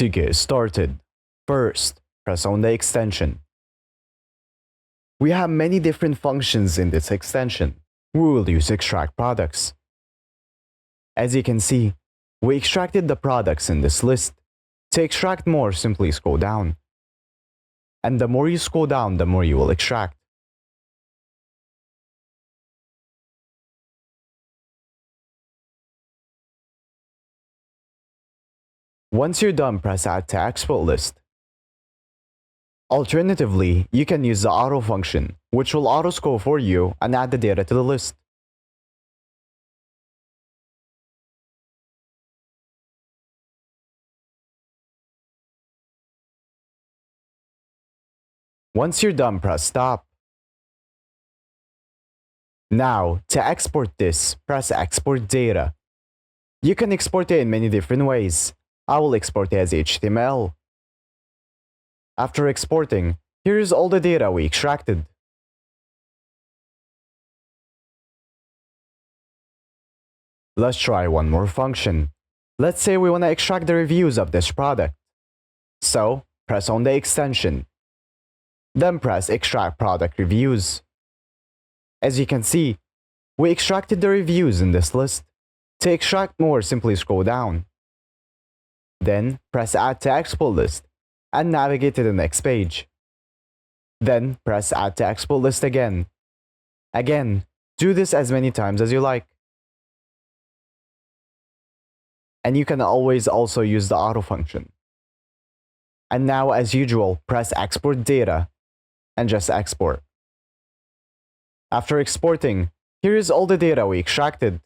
To get started, first, press on the extension. We have many different functions in this extension. We will use extract products. As you can see, we extracted the products in this list. To extract more, simply scroll down. And the more you scroll down, the more you will extract. Once you're done, press Add to Export List. Alternatively, you can use the auto function, which will auto-scroll for you and add the data to the list. Once you're done, press Stop. Now, to export this, press Export Data. You can export it in many different ways. I will export it as HTML. After exporting, here is all the data we extracted. Let's try one more function. Let's say we want to extract the reviews of this product. So, press on the extension. Then press Extract Product Reviews. As you can see, we extracted the reviews in this list. To extract more, simply scroll down. Then press Add to Export List and navigate to the next page. Then press Add to Export List again. Again, do this as many times as you like. And you can always also use the auto function. And now, as usual, press Export Data and just export. After exporting, here is all the data we extracted.